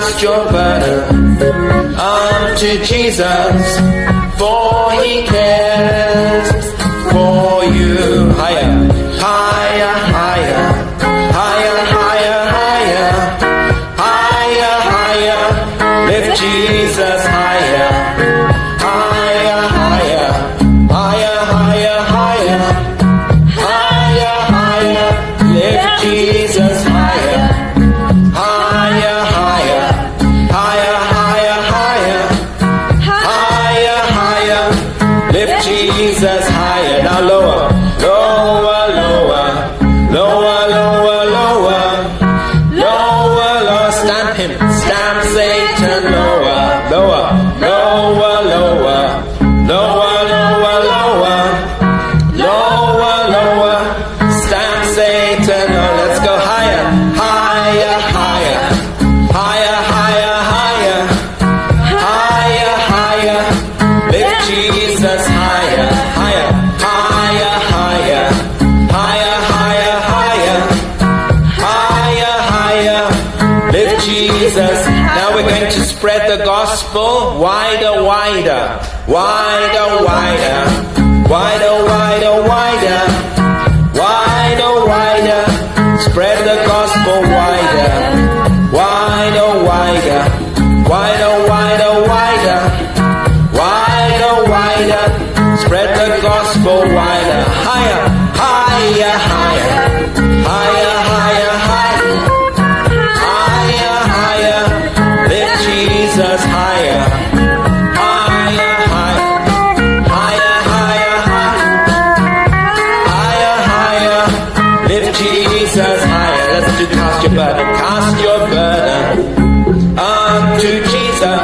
cast your burden unto Jesus, for He cares for you. Higher, higher, higher, higher, higher, higher, higher, higher. Lift Jesus higher, higher, higher, higher, higher, higher, higher, higher. Lift Jesus higher, higher, higher, higher, higher, higher, higher, higher. Lift Jesus higher. Now lower, lower, lower, lower, lower, lower, lower, lower. Stamp him, stamp Satan. Lower, lower, lower, lower, lower, lower, lower, lower, lower. Stamp Satan. Oh, let's go higher, higher, higher, higher, higher, higher, higher, higher. Lift Jesus higher, higher, higher, higher, higher, higher, higher, higher, higher. Lift Jesus. Now we're going to spread the gospel wider, wider, wider, wider, wider, wider, wider, wider, wider. Spread the gospel wider, wider, wider, wider, wider, wider, wider, wider. Spread the gospel wider, higher, higher, higher, higher, higher, higher, higher, higher. Lift Jesus higher, higher, higher, higher, higher, higher, higher, higher. Lift Jesus higher. Let's do cast your burden. Cast your burden unto Jesus,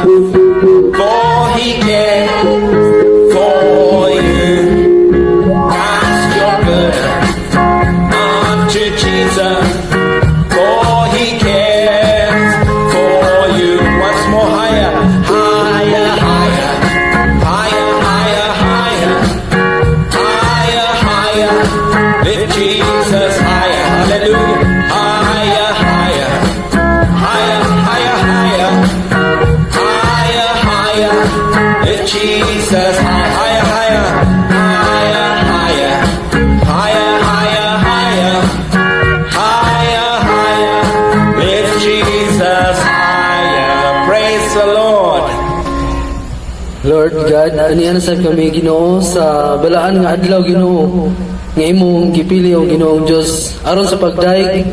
for He cares for you. Cast your burden unto Jesus, for He cares for you. Once more higher, higher, higher, higher, higher, higher, higher, higher. Lift Jesus higher, hallelujah. Higher, higher, higher, higher, higher, higher, higher. Lift Jesus higher, higher, higher, higher, higher, higher, higher, higher, higher, higher. Lift Jesus higher. Praise the Lord. Lord God, aniya na sa kami Ginoo sa balaan nga adlaw Ginoo nga imong gipili o Ginoong Dios aron sa pagdaig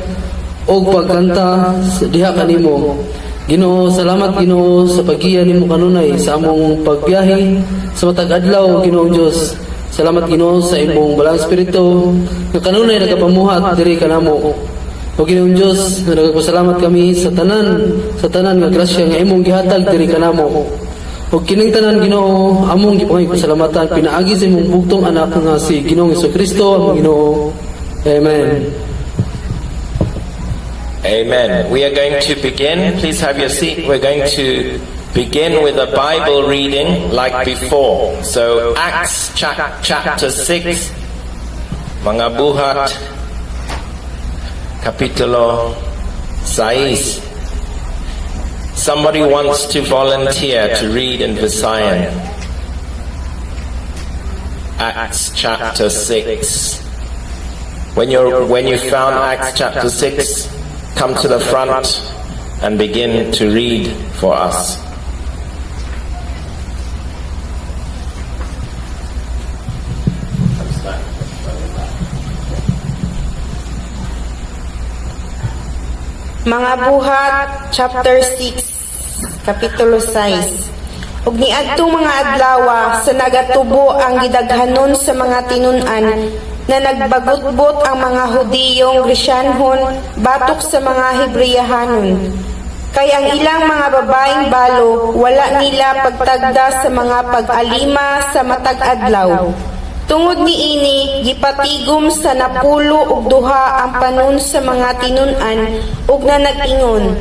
o pagkanta sa diha kanimo. Ginoo, salamat Ginoo sa paggiya nimo kanunay sa among pagbiyahe sa matag adlaw Ginoong Dios. Salamat Ginoo sa imong balang espiritu nga kanunay nagapamuhat diri kanamo. O Ginoong Dios, nagpasalamat kami sa tanan nga grasya nga imong gihatag diri kanamo. O kining tanan Ginoo, among gipangpasalamatan pinaagi sa imong bugtong anak nga si Ginoong Jesucristo among Ginoo. Amen. Amen. We are going to begin. Please have your seat. We're going to begin with a Bible reading like before. So Acts chapter 6, Mga Buhat, Kapitulo 6. Somebody wants to volunteer to read in Visayan. Acts chapter 6. When you found Acts chapter 6, come to the front and begin to read for us. Mga Buhat, chapter 6, kapitulo 6. Ug niadtong mga adlaw sa nagatubo ang gidaghanon sa mga tinun-an na nagbagutbot ang mga Hudiyong Grisyanhon batok sa mga Hebreyahanon. Kay ang ilang mga babaeng balo wala nila pagtagda sa mga pag-alima sa matag adlaw. Tungod niini gipatigom sa napulo ug duha ang panon sa mga tinun-an ug nanag-ingon,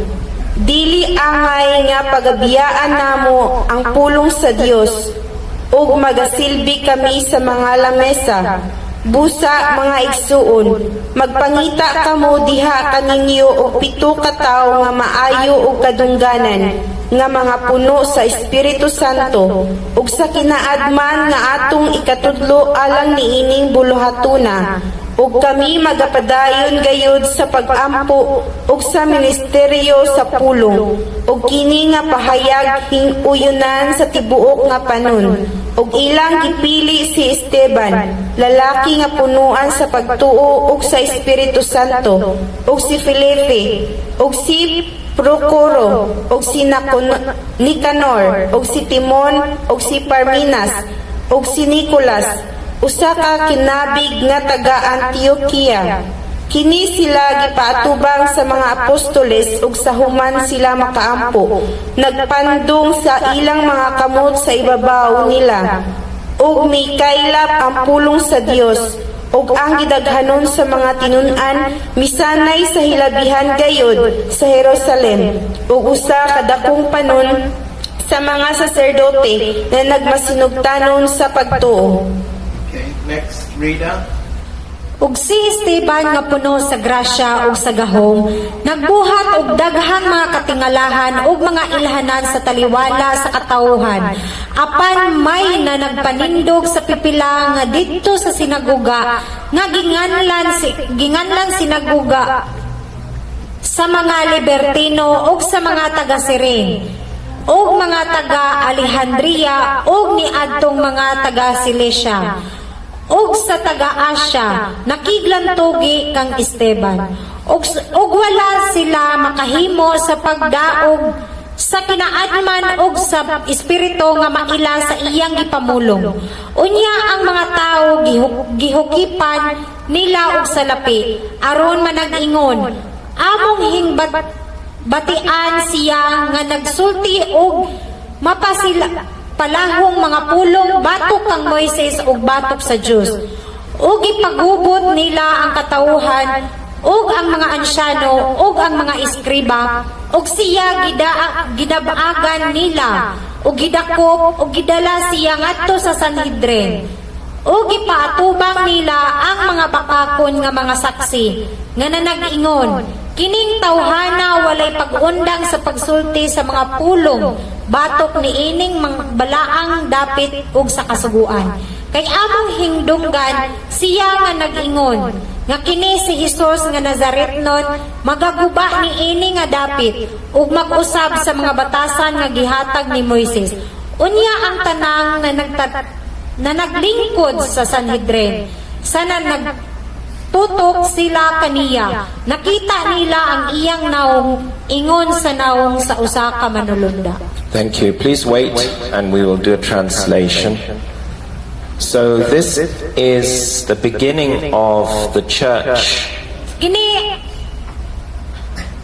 dili angay nga pagabiyaan namo ang pulong sa Dios ug magasilbi kami sa mga lamesa Busa mga igsuon, magpangita kamo diha kaninyo og 7 ka tawo nga maayo og kadungganan nga mga puno sa Espiritu Santo ug sa kinaadman nga atong ikatudlo alang niining buluhatuna ug kami magapadayon gayud sa pag-ampo ug sa ministeryo sa pulong ug kini nga pahayag hing-uyunan sa tibuok nga panon ug ilang gipili si Esteban, lalaki nga punuan sa pagtuo ug sa Espiritu Santo, ug si Felipe, ug si Procoro, ug si Nicanor, ug si Timon, ug si Parmenas, ug si Nicolas, usa ka kinabig nga taga Antioquia. Kini sila gipaatubang sa mga apostoles ug sa human sila makaampo, nagpandong sa ilang mga kamot sa ibabaw nila, ug may kaylap ang pulong sa Dios, ug ang gidaghanon sa mga tinun-an misanay sa hilabihan gayod sa Jerusalem, ug usa kadakong panon sa mga saserdote na nagmasinugtanon sa pagtuo. Okay, next reader. Ug si Esteban nga puno sa grasya ug sa gahom, nagbuhat og daghang mga katingalahan ug mga ilhanan sa taliwala sa katawuhan. Apan may na nagpanindog sa pipila nga didto sa sinagoga nga ginganlan sinagoga sa mga libertino ug sa mga taga-Siren ug mga taga-Alejandria ug niadtong mga taga-Cilicia ug sa taga-Asya nakiglantugi kang Esteban ug wala sila makahimo sa pagdaog sa kinaadman ug sa espiritu nga maila sa iyang gipamulong. Unya ang mga tawo gihukipan nila og salapi aron manag-ingon among hingbatian siya nga nagsulti og mapasila palahong mga pulong batok kang Moises ug batok sa Dios ug ipagubot nila ang katawuhan ug ang mga ansyano ug ang mga eskriba ug siya gidabaagan nila ug gidakop ug gidala siya ngadto sa Sanhedrin ug ipaatubang nila ang mga bakakon nga mga saksi nga nanag-ingon kining tawhana walay pag-undang sa pagsulti sa mga pulong batok ni ining balaang dapit ug sa kasuguan. Kay among hingdunggan siya nga nag-ingon nga kini si Hesus nga Nazaretnon magaguba ni ini nga dapit ug mag-usab sa mga batasan nga gihatag ni Moises. Unya ang tanang na naglingkod sa Sanhedrin sana tutok sila kaniya. Nakita nila ang iyang naong ingon sa naong sa usa ka manulunda. Thank you. Please wait and we will do a translation. So this is the beginning of the church. Kini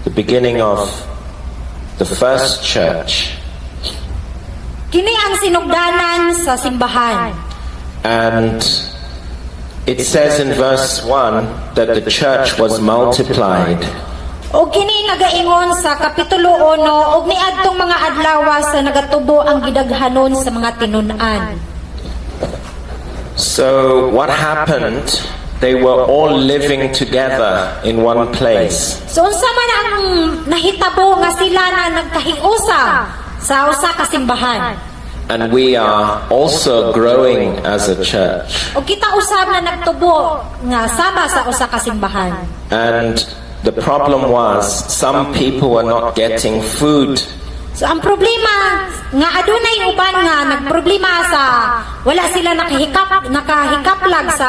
The beginning of the first church. kini ang sinugdanan sa simbahan. And it says in verse 1 that the church was multiplied. O kini nagaingon sa kapitulo 1 og niadtong mga adlaw sa nagatubo ang gidaghanon sa mga tinun-an. So what happened? They were all living together in one place. So unsa man ang nahitabo nga sila na nagkahiusa sa usa ka simbahan. And we are also growing as a church. O kita usab na nagtubo nga sama sa usa ka simbahan. And the problem was some people were not getting food. So ang problema nga adunay uban nga nagproblema sa wala sila nakahikaplag sa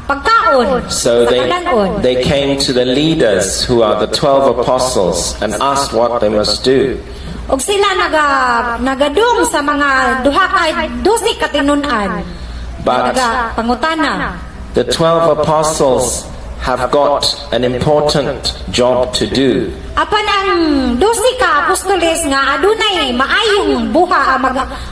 pagkaon So sa kalanon. they came to the leaders who are the 12 apostles and asked what they must do. Og sila nagadung sa mga duha ka 12 katinun-an. But Pangutana. the 12 apostles have got an important job to do. Apan ang 12 ka apostoles nga adunay maayong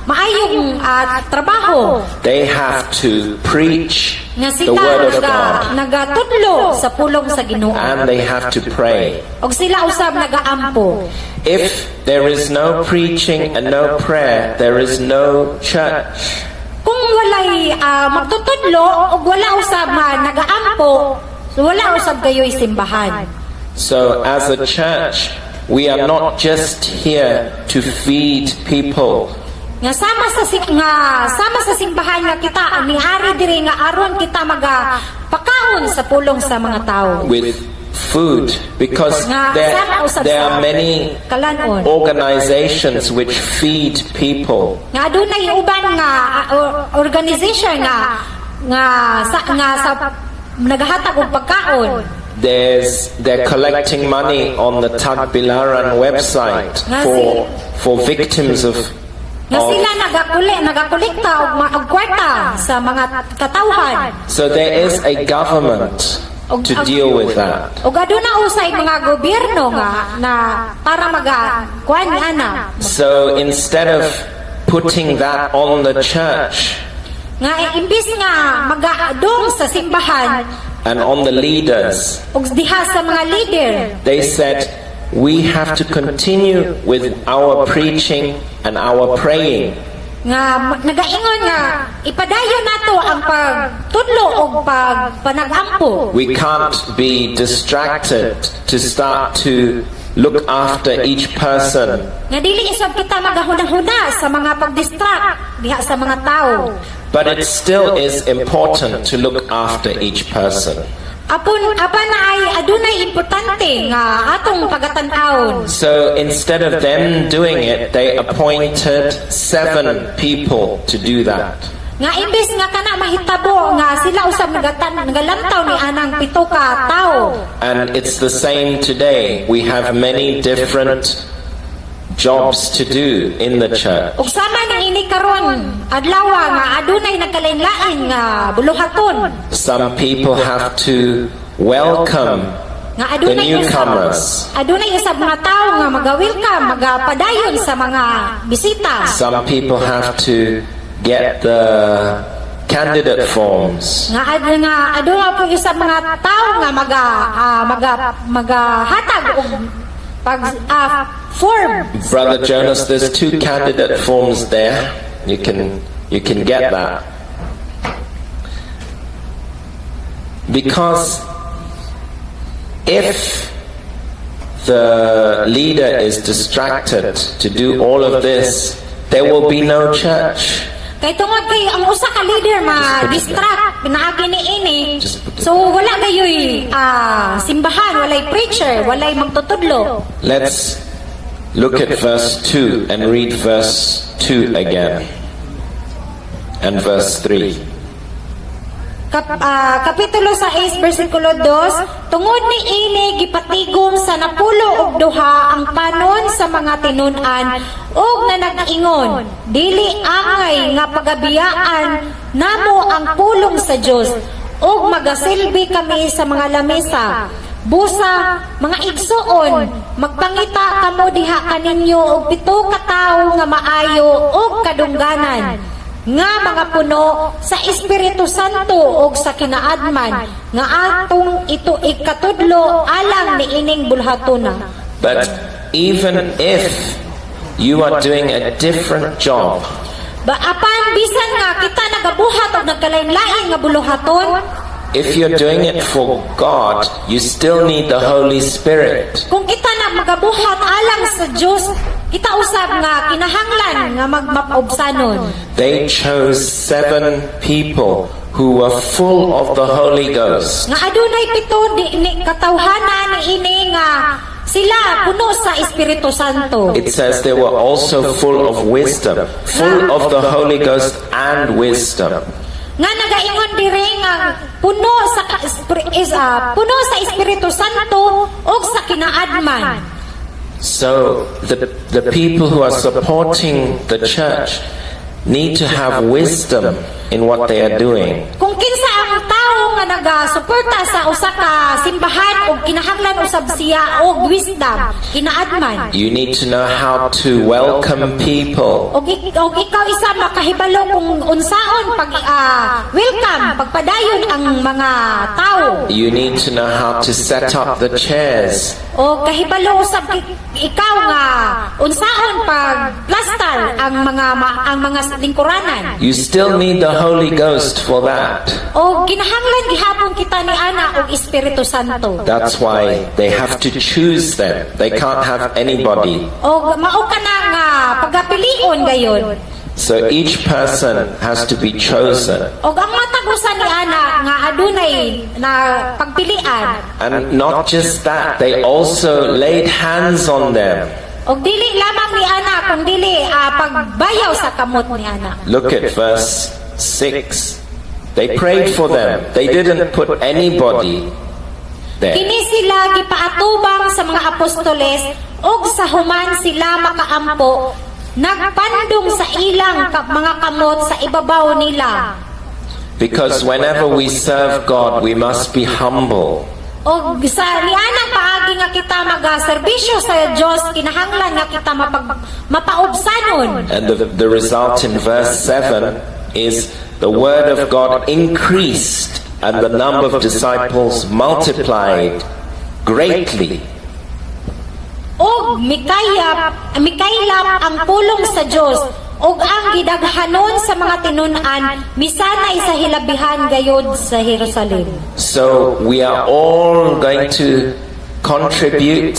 maayong trabaho They have to preach nga the sila word of God, nagatudlo sa pulong sa Ginoo. and they have to pray. Og sila usab nagaampo. If there is no preaching and no prayer, there is no church. Kung wala walay magtutudlo ug wala usab nagaampo, so wala usab kayo'y simbahan. So as a church, we are not just here to feed people. Nga sama sa simbahan nga kita niari diri nga aron kita magapakaon sa pulong sa mga tao. With food, because there are many Kalanon. organizations which feed people. Nga adunay uban nga organization nga sa nagahatag og pagkaon. They're collecting money on the Tagbilaran website for victims of Nga sila nagakolekta og kwarta sa mga katawhan. So there is a government to deal with that. Og aduna usay mga gobyerno nga na para kuan ana. So instead of putting that on the church Nga imbis nga magadong sa simbahan and on the leaders, og diha sa mga leader, they said we have to continue with our preaching and our praying. nga nagaingon nga ipadayon nato ang pagtudlo og panagampo. We can't be distracted to start to look after each person. Nga dili isab kita magahuna-huna sa mga pagdistract diha sa mga tao. But it still is important to look after each person. Apan na ay adunay importante nga atong pagatan-awon. So instead of them doing it, they appointed 7 people to do that. Nga imbis nga kana mahitabo nga sila usab nagalantaw ni anang 7 ka tawo. And it's the same today. We have many different jobs to do in the church. Ug sama ni ini karon adlaw nga adunay nagkalain-lain nga buluhaton. Some people have to welcome Nga the newcomers. Adunay usab mga tao nga mag-welcome, magapadayon sa mga bisita. Some people have to get the candidate forms. Nga aduna po usab mga tao nga magahatag og form. Brother Jonas, there's 2 candidate forms there. You can get that. Because if the leader is distracted to do all of this, there will be no church. Kay tungod kay ang usa ka leader ma-distract pinaagi ni ini. So wala gayoy simbahan, walay preacher, walay magtutudlo. Let's look at verse 2 and read verse 2 again. And verse 3. Kapitulo 6 bersikulo 2, tungod ni ini gipatigom sa napulo og duha ang panon sa mga tinun-an ug nanag-ingon dili angay nga pagabiyaan namo ang pulong sa Dios ug magasilbi kami sa mga lamesa. Busa, mga igsuon, magpangita kamo diha kaninyo og 7 ka tawo nga maayo ug kadungganan nga mga puno sa Espiritu Santo ug sa kinaadman nga atong ito ikatudlo alang niining bulhatuna. But even if you are doing a different job, Apan bisan nga kita nagabuhat og nagkalain-lain nga buluhaton, if you're doing it for God, you still need the Holy Spirit. kung kita na magabuhat alang sa Dios, kita usab nga kinahanglan nga magmapobsanon. They chose 7 people who were full of the Holy Ghost. Nga adunay 7 ni katawhanan ni ini nga sila puno sa Espiritu Santo. It says they were also full of wisdom, full of the Holy Ghost and wisdom. Nga nagaingon diri nga puno sa Espiritu Santo ug sa kinaadman. So the people who are supporting the church need to have wisdom in what they are doing. Kung kinsa ang tawo nga nagasuporta sa usa ka simbahan ug kinahanglan usab siya og wisdom, kinaadman. You need to know how to welcome people. Og ikaw isa makahibalo kung unsaon welcome, pagpadayon ang mga tawo. You need to know how to set up the chairs. O kahibalo usab ikaw nga unsaon pagplastar ang mga lingkuranan. You still need the Holy Ghost for that. O kinahanglan gihapon kita ni ana og Espiritu Santo. That's why they have to choose them. They can't have anybody. O mao kana nga pagapilion gayon. So each person has to be chosen. O ang matagusan ni ana nga adunay na pagpilian. And not just that, they also laid hands on them. O dili lamang ni ana kung dili pagbayaw sa kamot ni ana. Look at verse 6. They prayed for them. They didn't put anybody there. Kini sila gipaatubang sa mga apostoles ug sa human sila makaampo nagpandong sa ilang mga kamot sa ibabaw nila. Because whenever we serve God, we must be humble. O sa lianang paagi nga kita magaserbisyo sa Dios kinahanglan nga kita mapaubsanon. And the result in verse 7 is the word of God increased and the number of disciples multiplied greatly. Og mikaylap ang pulong sa Dios og ang gidaghanon sa mga tinun-an misanay sa hilabihan gayod sa Jerusalem. So we are all going to contribute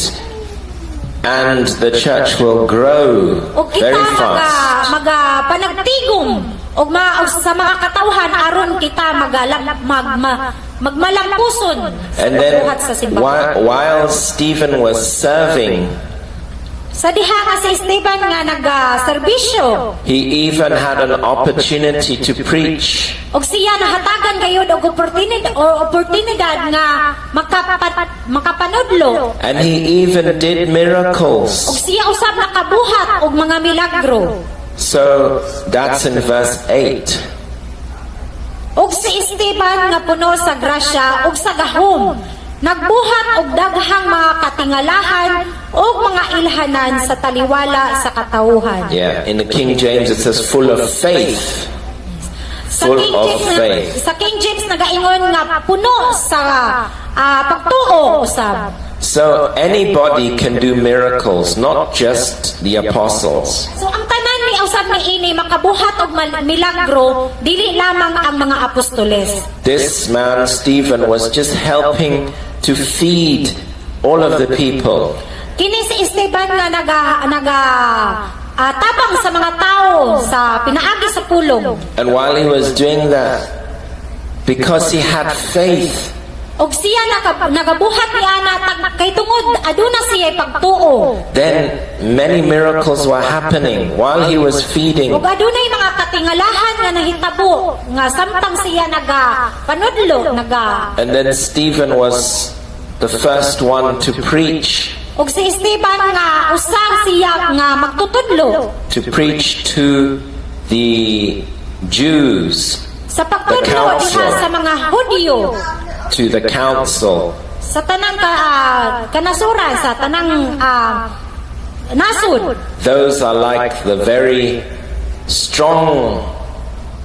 and the church will grow Og kita very fast. panagtigom og sa mga katawhan aron kita magmalampuson sa And then buhat sa simbahan. while Stephen was serving, Sa diha nga si Esteban nga nagaserbisyo he even had an opportunity to preach. og siya nahatagan gayud og oportunidad nga makapanudlo. And he even did Og miracles. siya usab nakabuhat og mga milagro. So that's in verse 8. Og si Esteban nga puno sa grasya og sa gahom nagbuhat og daghang mga katingalahan og mga ilhanan sa taliwala sa katawuhan. Yeah, in the King James it says full of faith. Full of faith. Sa King James nagaingon nga puno sa pagtuo usab. So anybody can do miracles, not just the apostles. So ang tanan ni usab ni ini makabuhat og milagro dili lamang ang mga apostoles. This man Stephen was just helping to feed all of the people. Kini si Esteban nga tabang sa mga tao sa pinaagi sa pulong. And while he was doing that, because he had faith, Og siya nagabuhat ni ana kay tungod aduna siya pagtuo. then many miracles were happening while he was feeding. Og adunay mga katingalahan nga nahitabo nga samtang siya panudlo And then Stephen was the first one to preach, og si Esteban nga usang siya nga magtutudlo to preach to the Jews, sa pagtudlo diha sa mga Hudyo, to the council. sa tanang kanasuran, sa tanang nasud. Those are like the very strong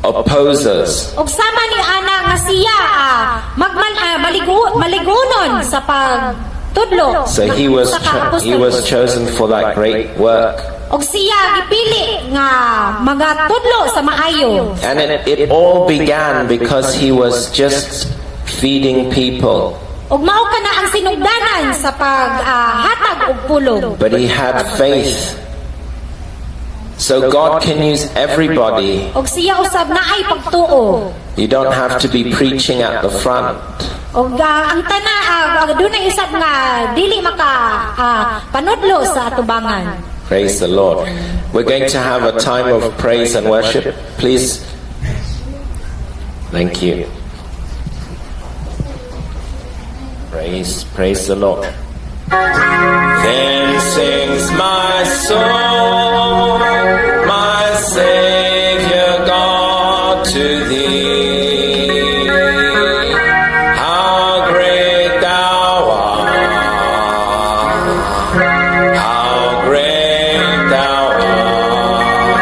opposers. Og sama ni ana nga siya maligunon sa pagtudlo. So he was chosen for that great work. Og siya gipili nga magatudlo sa maayo. And it all began because he was just feeding people. Og mao kana ang sinugdanan sa paghatag og pulong. But he had faith. So God can use everybody. Og siya usab naay pagtuo. You don't have to be preaching at the front. Og ang dunay usab nga dili panudlo sa atubangan. Praise the Lord. We're going to have a time of praise and worship. Please. Thank you. Praise the Lord. Then sings my soul, my Savior God, to thee. How great thou art, how great thou art.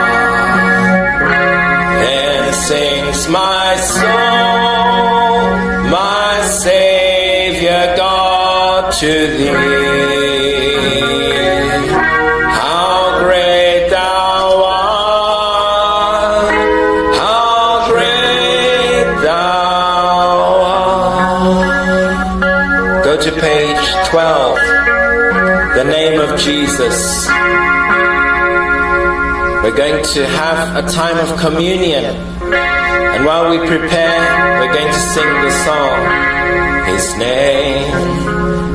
Then sings my soul, my Savior God, to thee. How service, we're going to have a time of communion. And while we prepare, we're going to sing the song. His name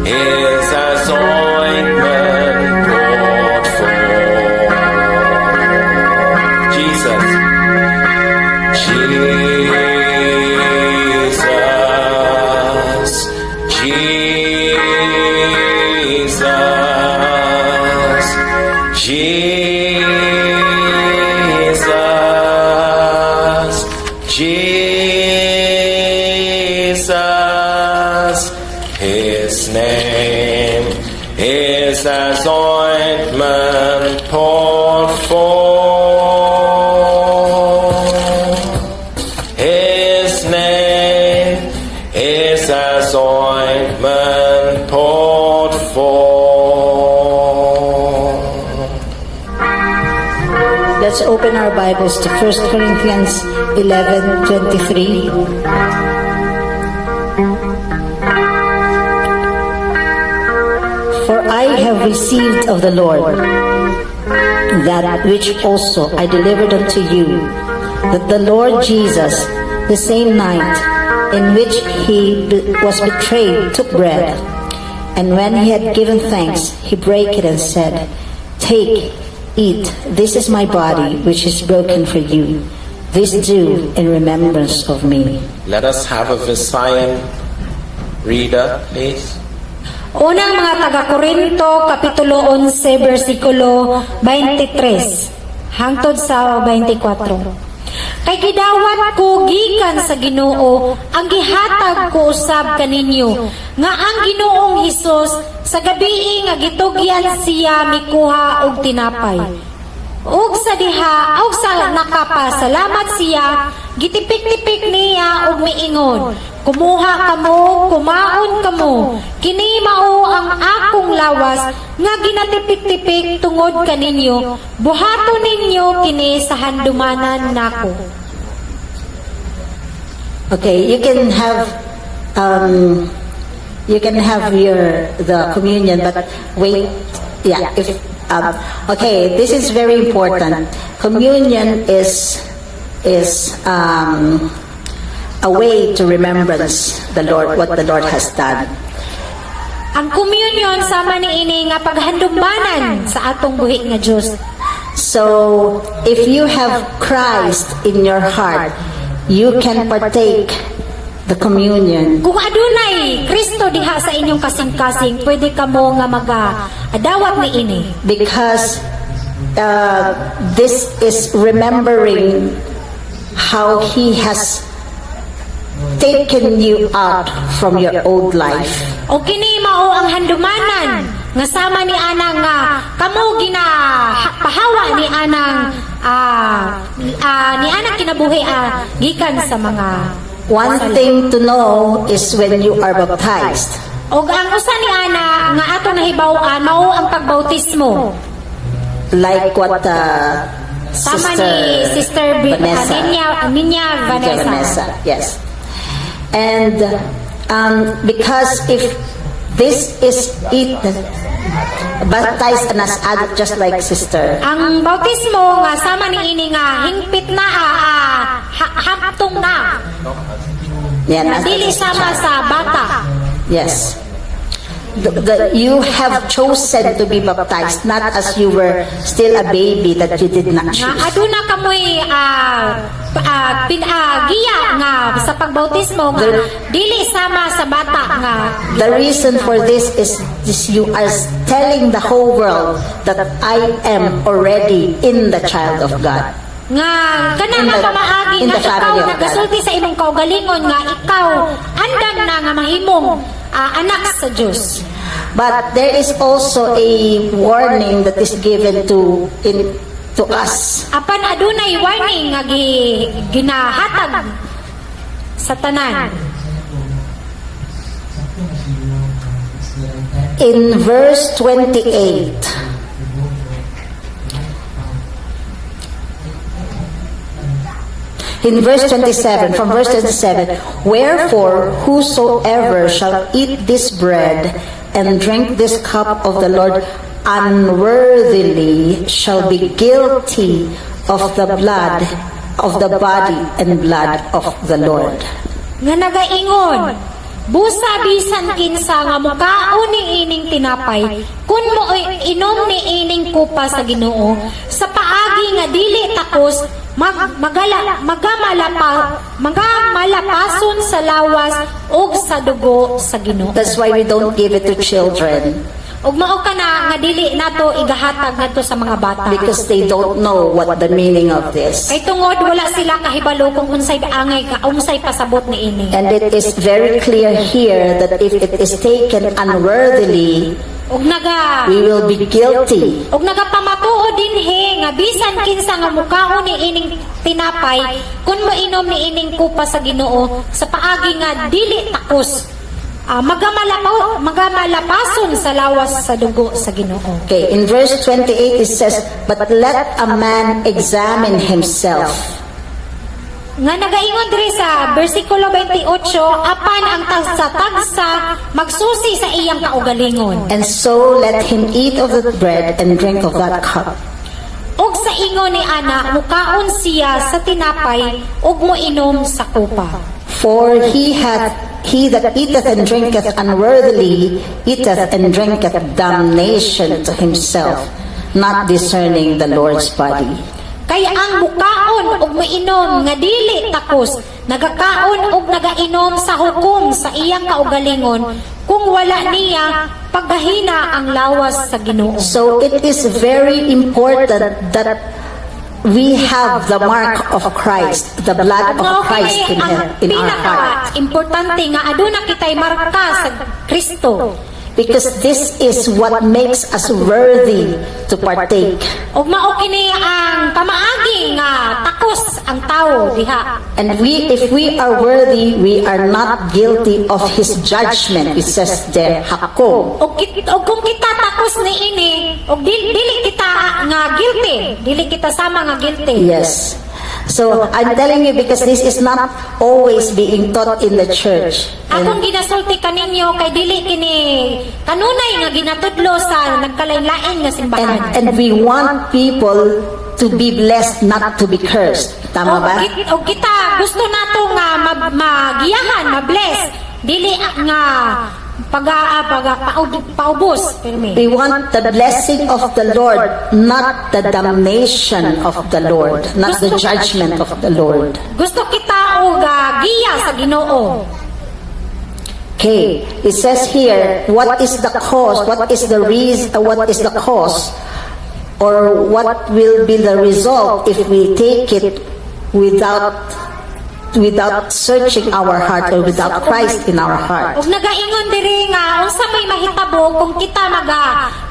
is as ointment poured forth. Jesus. Jesus, His name is as ointment poured forth. His name is as ointment poured forth. Let's open our Bibles to 1 Corinthians 11:23. For I have received of the Lord that which also I delivered unto you, that the Lord Jesus, the same night in which he was betrayed, took bread, and when he had given thanks, he brake it and said, Take, eat, this is my body, which is broken for you. This do in remembrance of me. Let us have a Visayan reader, please. Unang mga taga-Korinto, Kapitulo 11, versikulo 23, hangtod sa 24. Kay gidawat ko gikan sa Ginoo, ang gihatag ko usab kaninyo, nga ang Ginoong Hesus sa gabii nga gitugyan siya mikuha og tinapay. Ug sa diha, ug sa nakapasalamat siya, gitipik-tipik niya og miingon, Kumuha kamo, kumaon kamo, kini mao ang akong lawas, nga ginatipik-tipik tungod kaninyo, buhaton ninyo kini sa handumanan nako. Okay, you can have the communion, but wait, yeah. Okay, this is very important. Communion is a way to remembrance the Lord, what the Lord has done. Ang communion sama niini nga paghandumbanan sa atong buhi nga Dios. So, if you have Christ in your heart, you can partake the communion. Kung adunay Kristo diha sa inyong kasing-kasing, pwede kamo nga mag-adawat niini. Because this is remembering how He has taken you out from your old life. O kini mao ang handumanan nga sama ni anang nga kamo ginapahawa ni anang kinabuhi gikan sa mga One thing to know is when you are baptized. og ang usa ni ana nga ato nahibaw-an mao ang pagbautismo. Like what Sama ni Sister Vanessa. Ninya Vanessa. Yes. And because if this is baptized and as added just like sister. Ang bautismo nga sama ni ini nga hingpit na haptong na. Yan, as Dili sama sa bata. yes. You have chosen to be baptized, not as you were still a baby that you did not Nga choose. aduna kamoy giya nga sa pagbautismo nga dili sama sa bata nga. The reason for this is you are telling the whole world that I am already in the child of God. Nga kanang In the- pamaagi in nga the ikaw family of God. nagasulti sa imong kaugalingon nga ikaw andam na nga mahimong anak sa Dios. But there is also a warning that is given to us. Apan adunay warning nga ginahatag sa tanan. In verse 28, in verse 27, from verse 27, wherefore whosoever shall eat this bread and drink this cup of the Lord unworthily shall be guilty of the blood, of the body and blood of the Lord. Nga nagaingon, busa bisan kinsa nga mukaon ni ining tinapay, kun mo inom ni ining kupa sa Ginoo, sa paagi nga dili takos magamalapason sa lawas ug sa dugo sa Ginoo. That's why we don't give it to children, Ug mao kana nga dili nato igahatag ngadto sa mga bata. because they don't know what the meaning of this. Kay tungod wala sila kahibalo kung unsay angay ka unsay pasabot ni ini. And it is very clear here that if it is taken unworthily, Ug we will be guilty. nagapamatuod dinhi nga bisan kinsa nga mukaon ni ining tinapay kun moinom ni ining kupa sa Ginoo sa paagi nga dili takos. Magamalapason sa lawas sa dugo sa Ginoo. Okay, in verse 28 it says, "But let a man examine himself, Nga nagaingon diri sa bersikulo 28, apan ang tagsa magsusi sa iyang kaugalingon. and so let him eat of the bread and drink of that cup. Ug sa ingon ni ana mukaon siya sa tinapay ug moinom sa kupa. For he that eateth and drinketh unworthily eateth and drinketh damnation to himself, not discerning the Lord's body." Kaya ang mukaon ug moinom nga dili takos, nagakaon ug nagainom sa hukom sa iyang kaugalingon kung wala niya paghahina ang lawas sa Ginoo. So it is very important that we have the mark of Christ, the blood of Christ in our heart. Pinaka-importante nga aduna kitay marka sa Kristo. Because this is what makes us worthy to partake. Ug mao kini ang pamaagi nga takos ang tawo diha. And if we are worthy, we are not guilty of His judgment. It says there, Hakom. Ug kung kita takos ni ini, ug dili kita nga guilty, dili kita sama nga guilty. Yes. So, I'm telling you because this is not always being taught in the church. Akong ginasulti kaninyo kay dili kini kanunay nga ginatudlo sa nagkalain-lain nga simbahan. And we want people to be blessed, not to be cursed. Tama ba? O kita gusto nato nga magiyahan, mabless, dili nga paubos. We want the blessing of the Lord, not the damnation of the Lord, not the judgment of the Lord. Gusto kita og giya sa Ginoo. Okay, it says here, what is the cause? What is the reason? What is the cause? Or what will be the result if we take it without searching our heart or without Christ in our heart? Ug nagaingon diri nga unsa may mahitabo kung kita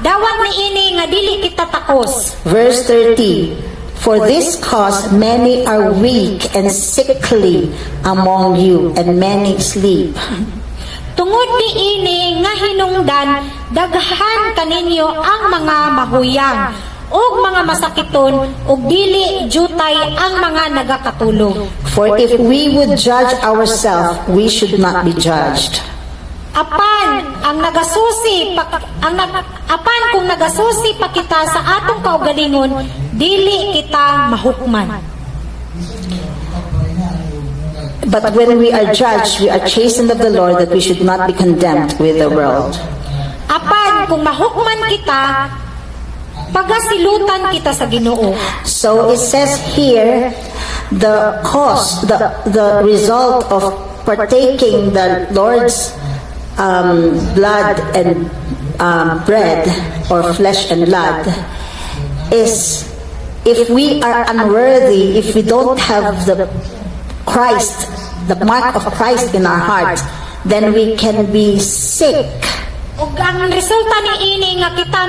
dawat ni ini nga dili kita takos. Verse 30, "For this cause many are weak and sickly among you, and many sleep." Tungod ni ini nga hinungdan, daghan kaninyo ang mga mahuyang ug mga masakiton ug dili jutay ang mga nagakatulog. For if we would judge ourselves, we should not be judged. Apan kung nagasusi pa kita sa atong kaugalingon, dili kita mahukman. But when we are judged, we are chastened of the Lord, that we should not be condemned with the world. Apan kung mahukman kita, pagasilutan kita sa Ginoo. So it says here, the cause, the result of partaking the Lord's blood and bread, or flesh and blood, is if we are unworthy, if we don't have the Christ, the mark of Christ in our heart, then we can be sick. Ug ang resulta ni ini nga kita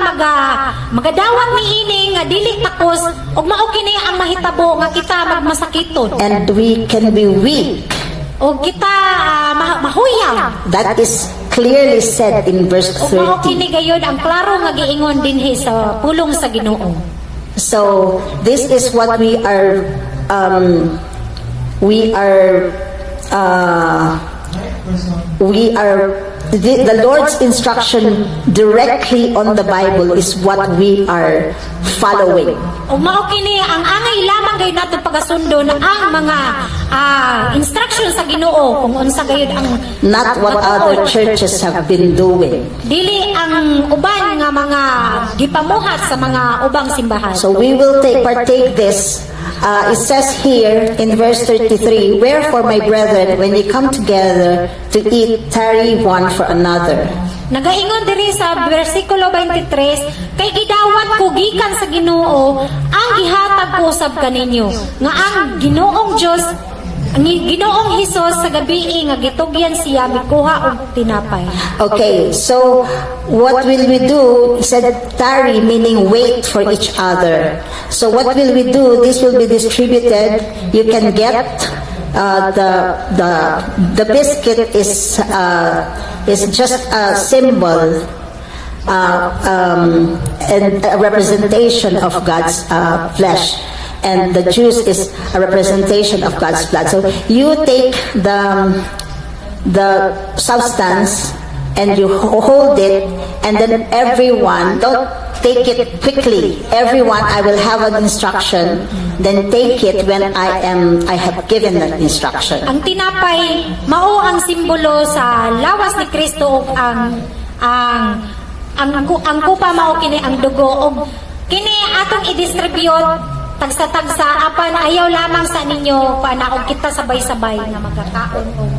magadawat ni ini nga dili takos ug mao kini ang mahitabo nga kita magmasakiton. And we can be weak. Ug kita mahuyang. That is clearly said in verse Ug mao 30. kini gayud ang klaro nga giingon dinhi sa pulong sa Ginoo. So this is what we are the Lord's instruction directly on the Bible is what we are following. Ug mao kini ang angay lamang gayud naton pagasundo na ang mga instruction sa Ginoo kung unsa gayud ang Not what other churches have been doing. dili ang uban nga mga gipamuhat sa mga ubang simbahan. So we will partake this. It says here in verse 33, "Wherefore, my brethren, when ye come together to eat, tarry one for another." Nagaingon diri sa bersikulo 23, kay gidawat ko gikan sa Ginoo ang gihatag ko usab kaninyo nga ang Ginoong Dios ang Ginoong Hesus sa gabii nga gitugyan siya mikuha og tinapay. Okay, so what will we do? He said tarry, meaning wait for each other. So what will we do? This will be distributed. You can get the biscuit is just a symbol and a representation of God's flesh. And the juice is a representation of God's blood. So you take the substance and you hold it, and then everyone, don't take it quickly. Everyone, I will have an instruction, then take it when I have given that instruction. Ang tinapay mao ang simbolo sa lawas ni Kristo ug ang kupa mao kini ang dugo ug kini atong i-distribute tagsa-tagsa apan ayaw lamang sa ninyo panaog kita sabay-sabay na magkakaon o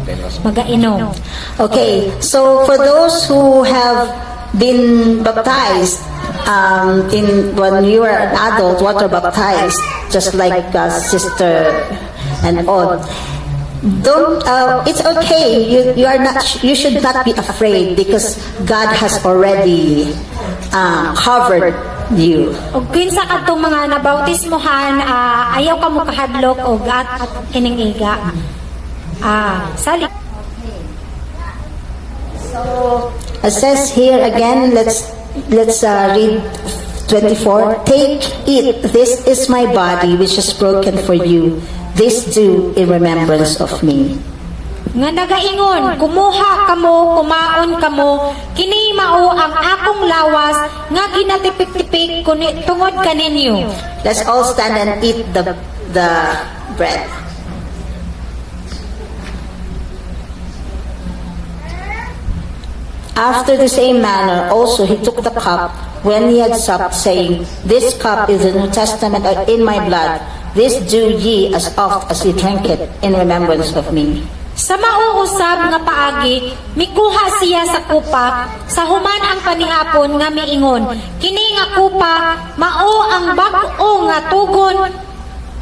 magainom. Okay, so for those who have been baptized, when you are an adult, water baptized, just like Sister and all, don't. It's okay. You are not. You should not be afraid because God has already covered you. Og kinsa kadtong mga nabautismohan ayaw ka mo kahadlok og at kining iga. Sali. It says here again. Let's read 24. Take, eat. This is my body, which is broken for you. This do in remembrance of me. Nga nagaingon, kumuha kamo, kumaon kamo, kini mao ang akong lawas nga ginatipik-tipik tungod kaninyo. Let's all stand and eat the bread. After the same manner, also he took the cup when he had supped, saying, "This cup is the New Testament in my blood. This do ye as oft as ye drink it in remembrance of me." Sa mauusab nga paagi, mikuha siya sa kupa, sa human ang panihapon nga miingon, kini nga kupa, mao ang bag-o nga tugon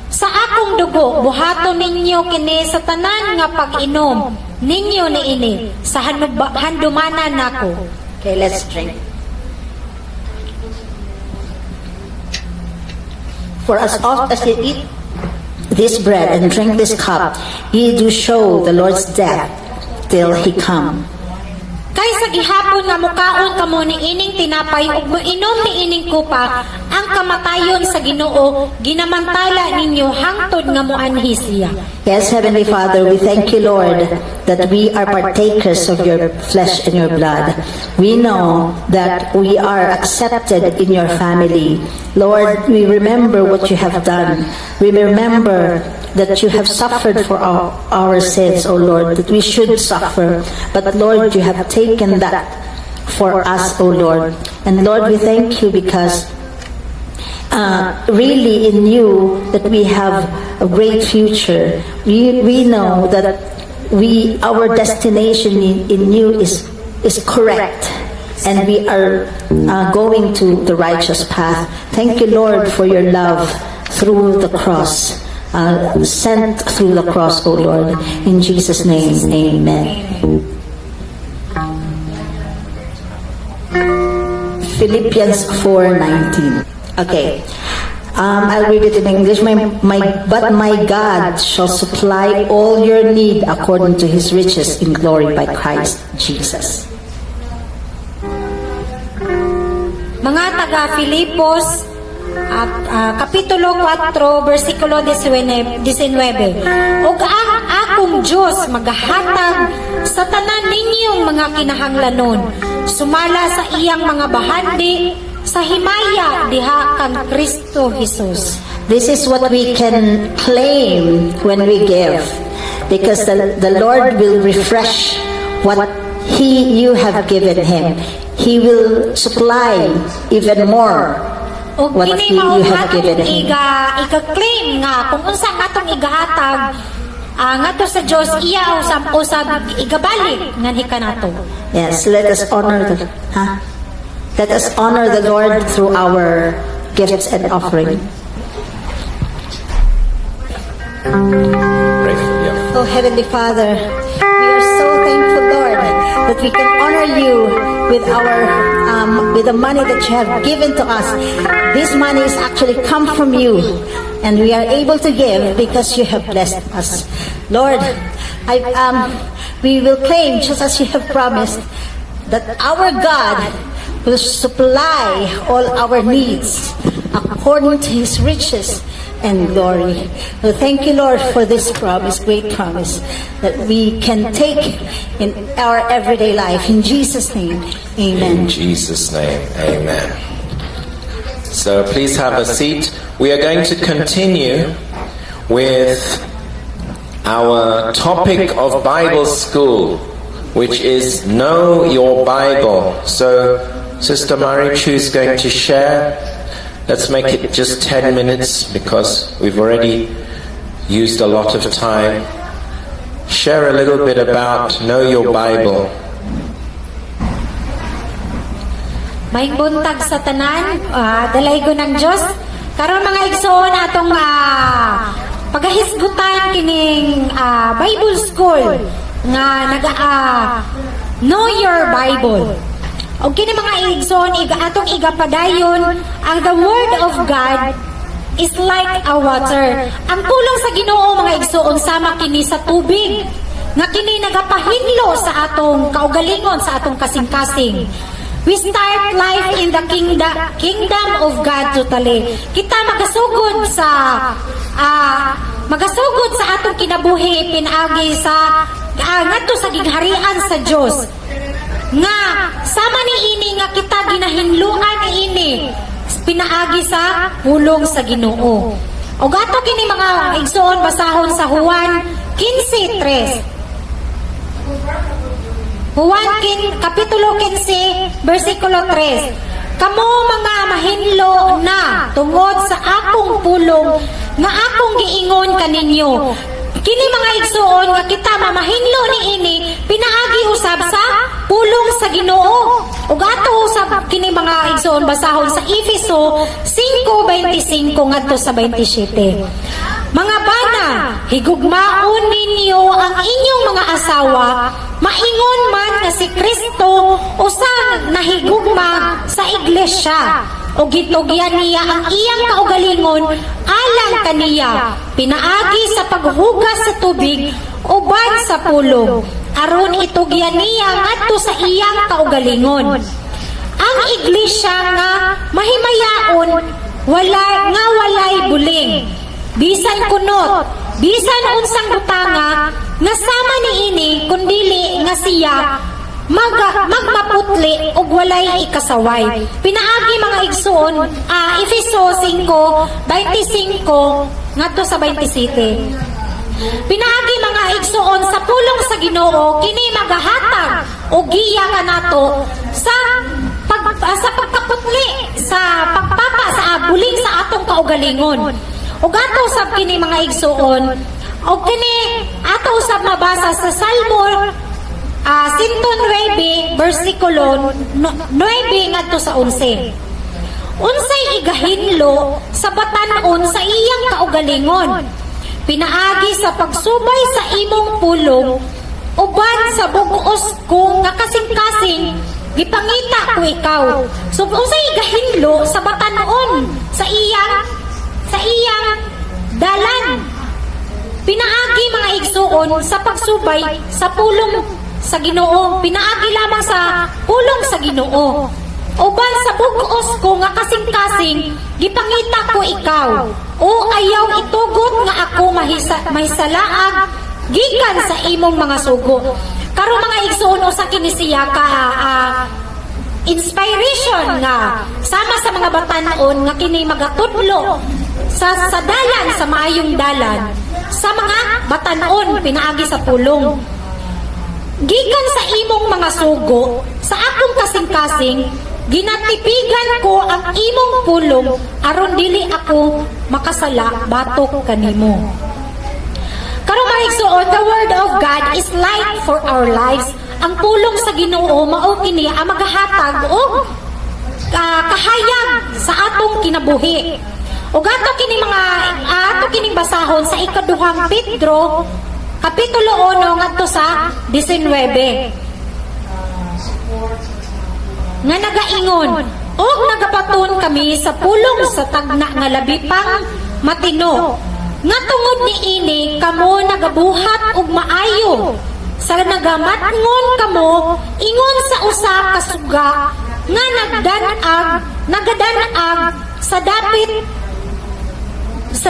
sa akong dugo, buhaton ninyo kini sa tanan nga pag-inom ninyo niini sa handumanan nako. Okay, let's drink. For as oft as ye eat this bread and drink this cup, ye do show the Lord's death till he come. Kay sa gihapon nga mukaon kamo ni ining tinapay ug moinom ni ining kupa, ang kamatayon sa Ginoo ginamantala ninyo hangtod nga moanhi siya. Yes, Heavenly Father, we thank you, Lord, that we are partakers of your flesh and your blood. We know that we are accepted in your family. Lord, we remember what you have done. We remember that you have suffered for our sins, O Lord, that we should suffer. But Lord, you have taken that for us, O Lord. And Lord, we thank you because really in you that we have a great future. We know that our destination in you is correct, and we are going to the righteous path. Thank you, Lord, for your love through the cross, sent through the cross, O Lord. In Jesus' name, amen. Philippians 4:19. Okay. I'll read it in English. But my God shall supply all your need according to his riches in glory by Christ Jesus. Mga taga Filipos, Kapitulo 4, versikulo 19. Ug ang ako akong Diyos magahatag sa tanan ninyong mga kinahanglanon, sumala sa iyang mga bahandi sa himaya diha kang Kristo Jesus. This is what we can claim when we give, because the Lord will refresh what you have given Him. He will supply even more O what kini you mao have atong given Him. ika-claim nga kung unsa atong igahatag ngadto sa Dios, iya usab igabalik nganhi kanato. Yes, let us honor let us honor the Lord through our gifts and offering. Pray for you. Oh, Heavenly Father, we are so thankful, Lord, that we can honor you with with the money that you have given to us. This money is actually come from you, and we are able to give because you have blessed us, Lord. We will claim, just as you have promised, that our God will supply all our needs according to His riches and glory. So thank you, Lord, for this promise, great promise, that we can take in our everyday life. In Jesus' name, amen. In Jesus' name, amen. So please have a seat. We are going to continue with our topic of Bible school, which is Know Your Bible. So Sister Marichu is going to share. Let's make it just 10 minutes because we've already used a lot of time. Share a little bit about Know Your Bible. May buntag sa tanan, dalaygo ng Dios. Karon mga igsoon atong pagahisgutan kining Bible school nga Know Your Bible. O kini mga igsoon atong igapadayon ang the Word of God is like a water. Ang pulong sa Ginoo mga igsoon sama kini sa tubig nga kini nagapahinlo sa atong kaugalingon sa atong kasing-kasing. We start life in the kingdom of God totally. Kita magasugod sa atong kinabuhi pinagi sa ngadto sa gigharian sa Dios. Nga sama ni ini nga kita ginahinluan ni ini pinaagi sa pulong sa Ginoo. O gato kini mga igsoon basahon sa Juan 15:3. Juan kapitulo 15 bersikulo 3. Kamo mga mahinlo na tungod sa akong pulong nga akong giingon kaninyo. Kini mga igsoon nga kita mamahinlo ni ini pinaagi usab sa pulong sa Ginoo. Ug ato usab kini mga igsoon basahon sa Efeso 5:25 ngadto sa 27. Mga bana, higugmaon ninyo ang inyong mga asawa, maingon man nga si Kristo usang nahigugma sa iglesia. O gitugyan niya ang iyang kaugalingon alang kaniya pinaagi sa paghugas sa tubig uban sa pulong aron itugyan niya ngadto sa iyang kaugalingon. Ang iglesia nga mahimayaon walay buling, bisan kunot, bisan unsang butanga nga sama niini kundili nga siya magmaputli og walay ikasaway. Pinaagi mga igsoon Efeso 5:25 ngadto sa 27. Pinaagi mga igsoon sa pulong sa Ginoo kini magahatag og giya kanato sa pagkaputli sa pagpapa sa buling sa atong kaugalingon. Ug ato usab kini mga igsoon og kini ato usab mabasa sa Salmo 109 bersikulo 9 ngadto sa 11. Unsay igahinlo sa batan-on sa iyang kaugalingon, pinaagi sa pagsubay sa imong pulong uban sa bug-os ko nga kasing-kasing gipangita ko ikaw. So unsay igahinlo sa batan-on sa iyang dalan, pinaagi mga igsuon sa pagsubay sa pulong sa Ginoo, pinaagi lamang sa pulong sa Ginoo. Uban sa bug-os ko nga kasing-kasing gipangita ko ikaw. O ayaw itugot nga ako mahisalaag gikan sa imong mga sugo. Karon mga igsoon usa kini siya ka inspiration nga sama sa mga batan-on nga kini magatudlo sa dalan, sa maayong dalan sa mga batan-on pinaagi sa pulong. Gikan sa imong mga sugo sa akong kasing-kasing ginatipigan ko ang imong pulong aron dili ako makasala batok kanimo. Karon mga igsoon, the word of God is light for our lives. Ang pulong sa Ginoo mao kini ang magahatag og kahayag sa atong kinabuhi. Ug ato kining basahon sa ikaduhang Pedro kapitulo 1 ngadto sa 19. Nga nagaingon, og nagapaton kami sa pulong sa tagna nga labi pang matino. Nga tungod ni ini kamo nagabuhat og maayo sa nagamatngon kamo ingon sa usa ka suga nga nagadanag sa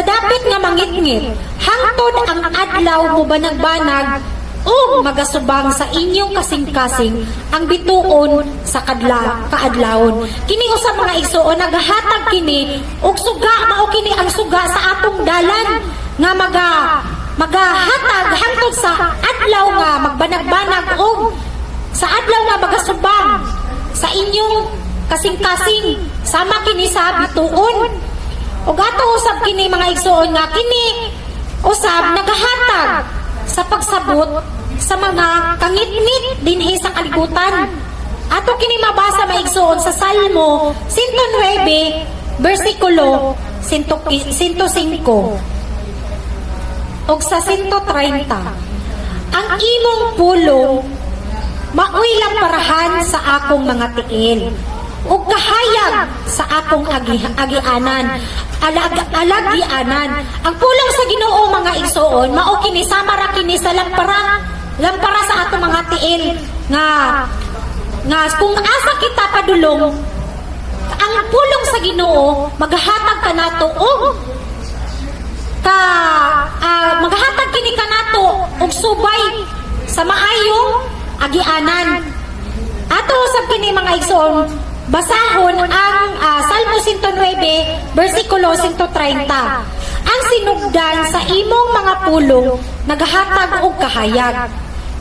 dapit nga mangitngit hangtod ang adlaw mo banag-banag ug magasubang sa inyong kasing-kasing ang bituon sa kaadlawon. Kini usa mga igsoon nagahatag kini og suga mao kini ang suga sa atong dalan nga magahatag hangtod sa adlaw nga magbanag-banag og sa adlaw nga magasubang sa inyong kasing-kasing sama kini sa bituon. Ug ato usab kini mga igsoon nga kini usab nagahatag sa pagsabot sa mga kangitngit dinhi sa kalibutan. Ato kini mabasa maigsoon sa Salmo 109 bersikulo 105 ug sa 130. Ang imong pulong maoy lamparahan sa akong mga tiil ug kahayag sa akong agianan. Alagianan. Ang pulong sa Ginoo mga igsoon mao kini sama ra kini sa lampara sa atong mga tiil nga kung asa kita padulong ang pulong sa Ginoo magahatag kanato og magahatag kini kanato og subay sa maayong agianan. Ato usab kini mga igsoon basahon ang Salmo 109 bersikulo 130. Ang sinugdan sa imong mga pulong nagahatag og kahayag.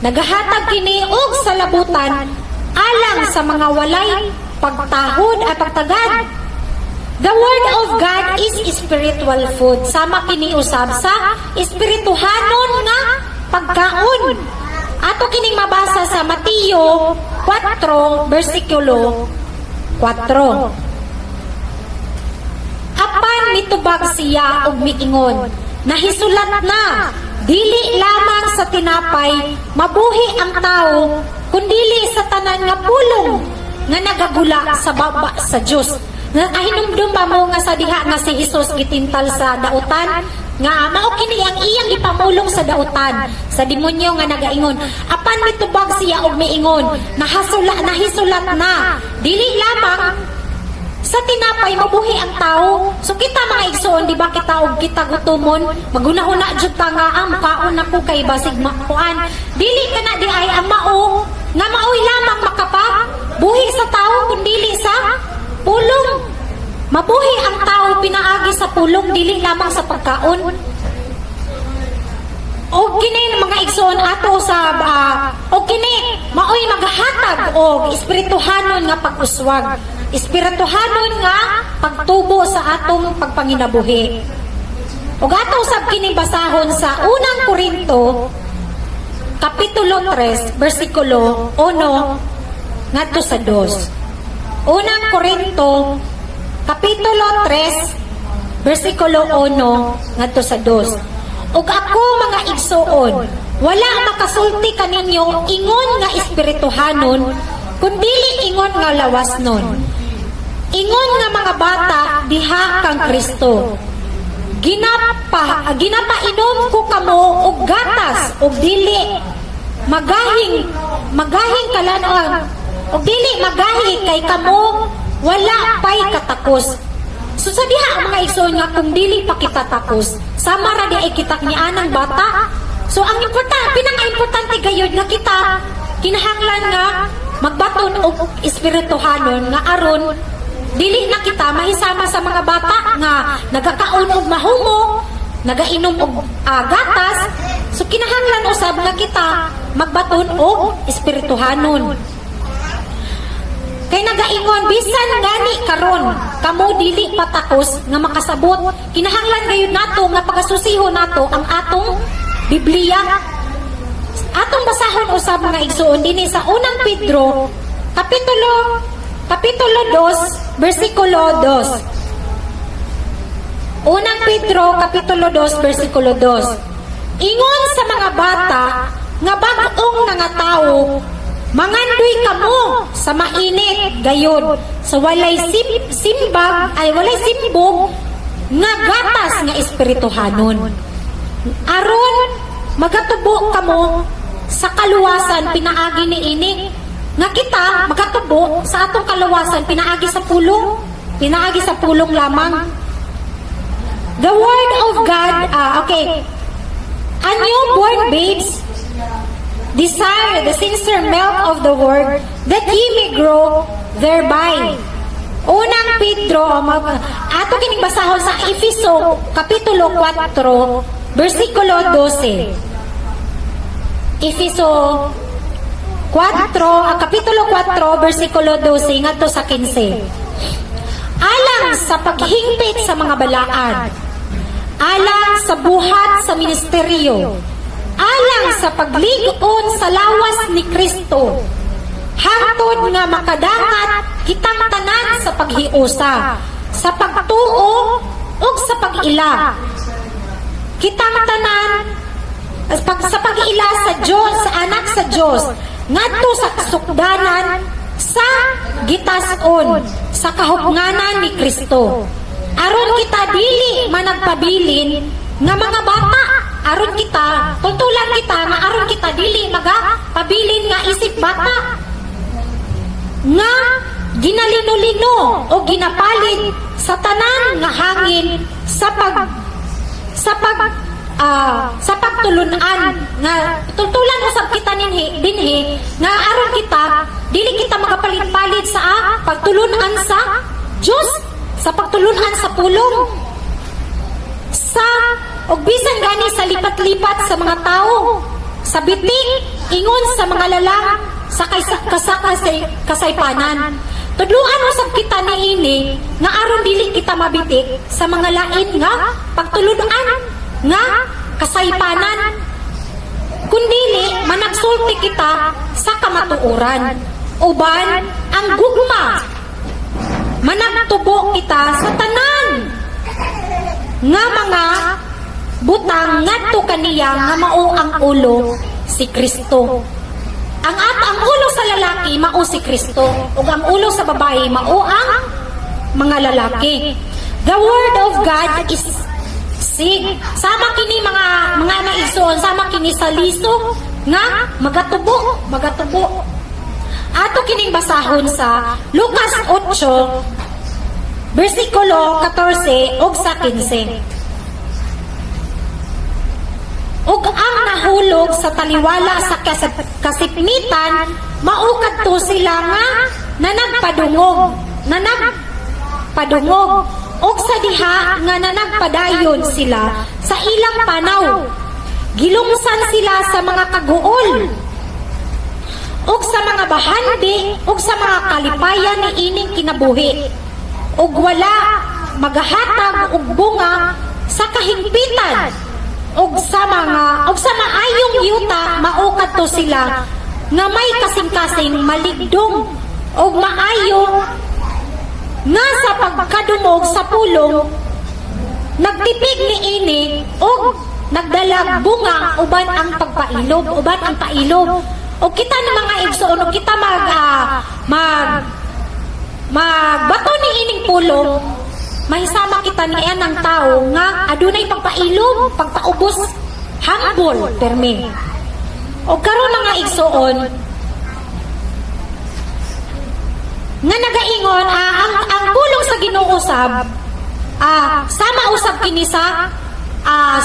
Nagahatag kini og salabutan alang sa mga walay pagtahod at pagtagad. The word of God is spiritual food. Sama kini usab sa espirituhanon nga pagkaon. Ato kining mabasa sa Mateo 4 bersikulo 4. Apan mitubag siya og miingon, nahisulat na, dili lamang sa tinapay mabuhi ang tao, kundili sa tanan nga pulong nga nagagula sa baba sa Dios. Ahinumdum ba mo nga sa diha nga si Jesus gitintal sa dautan nga mao kini ang iyang gipamulong sa dautan sa demonyo nga nagaingon, apan mitubag siya og miingon, nahisulat na, dili lamang sa tinapay mabuhi ang tao. So kita mga igsoon, di ba kita og kita gutumon, magunahuna jud ta nga ang kaon nako kay basig makuan. Dili kana di ay ang mao nga maoy lamang buhi sa tao kundili sa pulong. Mabuhi ang tao pinaagi sa pulong dili lamang sa pagkaon. O kini mga igsoon ato sa o kini maoy magahatag og espirituhanon nga pag-uswag. Espirituhanon nga pagtubo sa atong pagpanginabuhi. Ug ato usab kini basahon sa unang Korinto kapitulo 3 bersikulo 1 ngadto sa 2. Unang Korinto kapitulo 3 bersikulo 1 ngadto sa 2. Ug ako mga igsoon, wala makasulti kaninyo ingon nga espirituhanon, kundili ingon nga lawasnon. Ingon nga mga bata diha kang Kristo. Ginapainom ko kamo og gatas og dili magahing kalanon og dili magahi kay kamo wala pay katakos. So sa diha mga igsoon nga kung dili pa kita takos, sama ra di ay kita niya anang bata So ang pinaka-importante gayud nga kita kinahanglan nga magbaton og espirituhanon nga aron dili na kita mahisama sa mga bata nga nagakaon og mahumo, nagainom og gatas. So kinahanglan usab nga kita magbaton og espirituhanon. Kay nagaingon bisan gani karon kamo dili patakos nga makasabot, kinahanglan gayud nato nga pagasusiho nato ang atong Biblia. Atong basahon usab nga igsuon dinhi sa unang Pedro kapitulo 2 bersikulo 2. Unang Pedro kapitulo 2 bersikulo 2. Ingon sa mga bata nga bag-ong nga tawo, mangandoy kamo sa mainit gayod sa walay simbog nga gatas nga espirituhanon. Aron magatubo kamo sa kaluwasan pinaagi ni ini nga kita magatubo sa atong kaluwasan pinaagi sa pulong lamang. The word of God, okay. A newborn babes desire the sincere milk of the word that ye may grow thereby. Unang Pedro, ato kining basahon sa Efeso kapitulo 4 bersikulo 12. Efeso 4, kapitulo 4 bersikulo 12 ngadto sa 15. Alang sa paghingpit sa mga balaan, alang sa buhat sa ministeryo, alang sa pagligon sa lawas ni Kristo, hangtod nga makadangat kitang tanan sa paghiusa, sa pagtuo ug sa pag-ila. Kitang tanan sa pag-ila sa Dios, sa anak sa Dios, ngadto sa kasukdanan sa gitas-on sa kahupnganan ni Kristo. Aron kita dili managpabilin nga mga bata, aron kita tultulan kita nga aron kita dili magapabilin nga isip bata nga ginalino-lino o ginapalit sa tanan nga hangin sa pagtulunan nga tultulan usab kita dinhi nga aron kita dili kita magapalit-palit sa pagtulunan sa Dios, sa pagtulunan sa pulong, sa og bisan gani sa lipat-lipat sa mga tao, sa bitik ingon sa mga lalang sa kasaypanan. Tudluan usab kita niini nga aron dili kita mabitik sa mga lain nga pagtulunan nga kasaypanan, kundili managsulti kita sa kamatuoran. Uban ang gugma managtubo kita sa tanan nga mga butang ngadto kaniya nga mao ang ulo si Kristo. Ang ulo sa lalaki mao si Kristo ug ang ulo sa babae mao ang mga lalaki. The word of God is sig. Sama kini mga naigsoon, sama kini sa liso nga magatubo. Ato kining basahon sa Lucas 8 bersikulo 14 ug sa 15. Ug ang nahulog sa taliwala sa kasipnitan mao kadto sila nga nanagpadungog ug sa diha nga nanagpadayon sila sa ilang panaw. Gilungsan sila sa mga kaguol ug sa mga bahandi ug sa mga kalipayan ni ining kinabuhi, ug wala magahatag og bunga sa kahingpitan ug sa maayong yuta mao kadto sila nga may kasing-kasing maligdong ug maayo nga sa pagkadumog sa pulong nagtipig ni ini ug nagdalag bunga uban ang pailob. O kita na mga igsoon, o kita magbato ni ining pulong, mahisama kita niya ng tao nga adunay pagpailog, pagpaubos, hambol, permi. O karon mga igsoon, nga nagaingon, ang pulong sa Ginoo usab, sama usab kini sa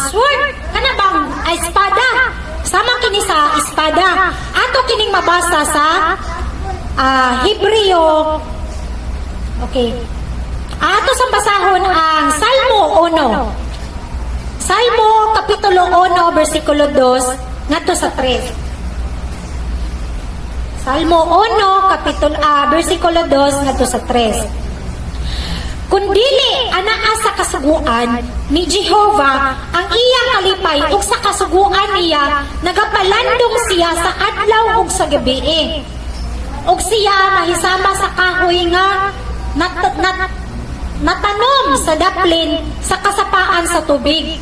sword, kanabang espada, sama kini sa espada. Ato kining mabasa sa Hebreo. Okay. Ato sa basahon ang Salmo 1. Salmo kapitulo 1 bersikulo 2 ngadto sa 3. Salmo 1 kapitulo bersikulo 2 ngadto sa 3. Kundili anaa sa kasuguan ni Jehova ang iyang kalipay ug sa kasuguan niya nagapalandong siya sa adlaw ug sa gabi. Ug siya mahisama sa kahoy nga natanom sa daplin sa kasapaan sa tubig.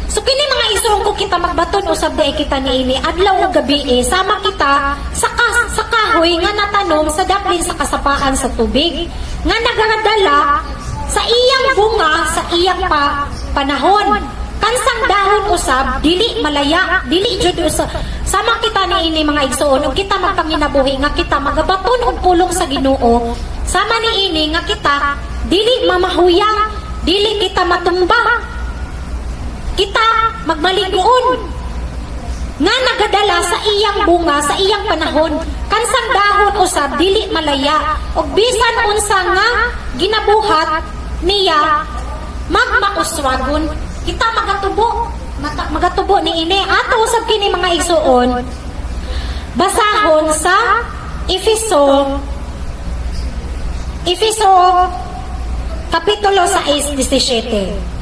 So kini mga isong ko kita magbaton usab day kita niini adlaw ug gabi sama kita sa kahoy nga natanom sa daplin sa kasapaan sa tubig nga nagadala sa iyang bunga sa iyang panahon. Kansang dahon usab dili malaya, dili jud usab. Sama kita niini mga igsoon ug kita magpanginabuhi nga kita magabaton og pulong sa Ginoo. Sama niini nga kita dili mamahuyang, dili kita matumba. Kita magmalig-on nga nagadala sa iyang bunga sa iyang panahon. Kansang dahon usab dili malaya ug bisan unsa nga ginabuhat niya magmauswagon. Kita magatubo ni ini ato usab kini mga igsoon. Basahon sa Efeso kapitulo 6:17.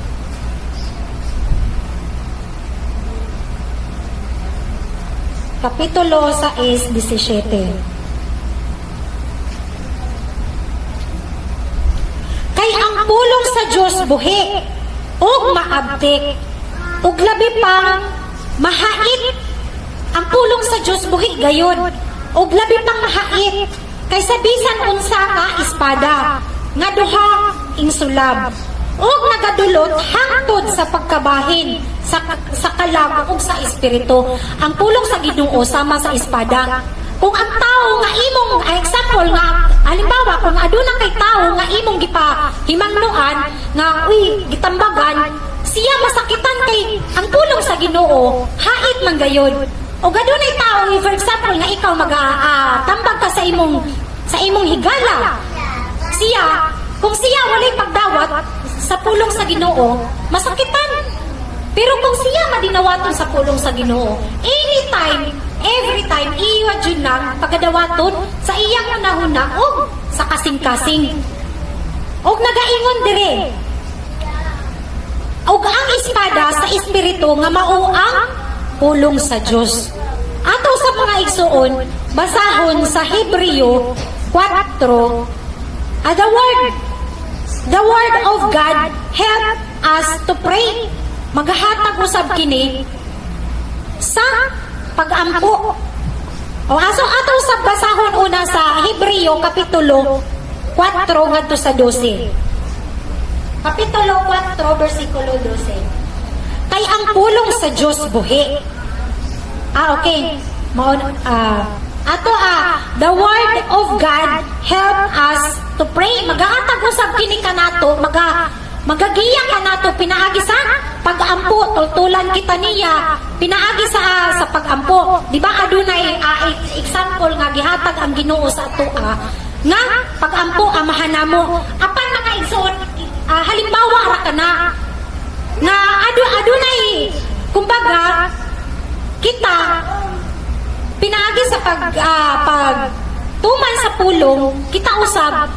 Kapitulo 6:17. Kay ang pulong sa Dios buhi ug maabtik ug labi pang mahait. Ang pulong sa Dios buhi gayon ug labi pang mahait kaysa bisan unsa nga espada nga duha insulab ug nagadulot hangtod sa pagkabahin sa kalag ug sa espiritu. Ang pulong sa Ginoo sama sa espada. Kung ang tao nga imong example nga halimbawa kung aduna kay tao nga imong himangnuan nga gitambagan siya masakitan kay ang pulong sa Ginoo hait man gayon. O gadunay tao for example nga ikaw tambag ka sa imong higala. Kung siya walay pagdawat sa pulong sa Ginoo, masakitan. Pero kung siya madinawaton sa pulong sa Ginoo, anytime, every time, iwa dyan lang pagadawaton sa iyang hunahuna o sa kasing-kasing. O nagaingon dire. O ang espada sa espiritu nga mao ang pulong sa Dios. Ato sa mga igsoon, basahon sa Hebreo 4, the word of God help us to pray. Maghahatag usab kini sa pag-ampo. O aso ato sa basahon una sa Hebreo kapitulo 4 ngadto sa 12. Kapitulo 4 bersikulo 12. Kay ang pulong sa Dios buhi. Okay. The word of God help us to pray. Maghahatag usab kini kanato, magagiya kanato pinaagi sa pag-ampo, tultulan kita niya pinaagi sa pag-ampo. Di ba adunay example nga gihatag ang Ginoo sa ato nga pag-ampo amahan namo. Apan mga igsoon halimbawa ra kana nga adunay kumbaga kita pinaagi sa pagtuman sa pulong kita usab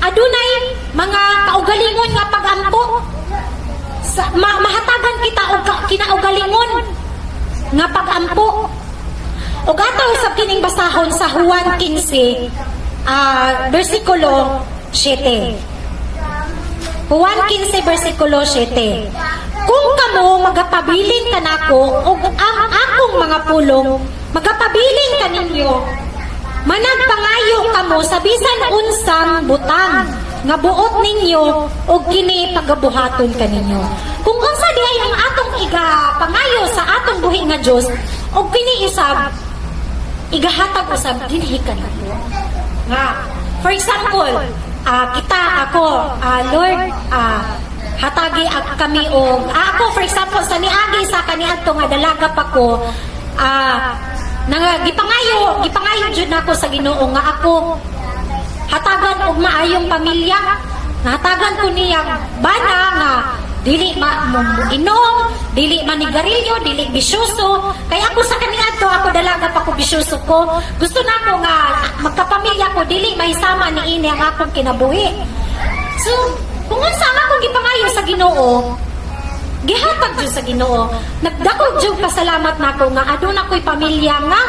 adunay mga kaugalingon nga pag-ampo mahatagan kita og kinaugalingon nga pag-ampo. Og ato usab kining basahon sa Juan 15 bersikulo 7. Juan 15 bersikulo 7. Kung kamo magapabilin kanako og ang akong mga pulong magapabilin kaninyo managpangayo kamo sa bisan unsang butang nga buot ninyo og kini pagabuhaton kaninyo. Kung unsa diay ang atong pangayo sa atong buhi nga Dios og kini isab igahatag usab dinhi kanato. Nga for example, Lord, hatagi kami og ako for example sa niagi sa kaniadto nga dalaga pa ko gipangayo jud nako sa Ginoo nga ako hatagan og maayong pamilya. Hatagan ko niya bana nga dili inom, dili manigarilyo, dili bisyoso. Kaya ako sa kaniadto, ako dalaga pa ko bisyoso ko. Gusto nako nga magkapamilya ko dili mahisama ni ini ang akong kinabuhi. So, kung unsa ang akong gipangayo sa Ginoo, gihatag jud sa Ginoo. Nagdakog jud pasalamat nako nga aduna ko'y pamilya nga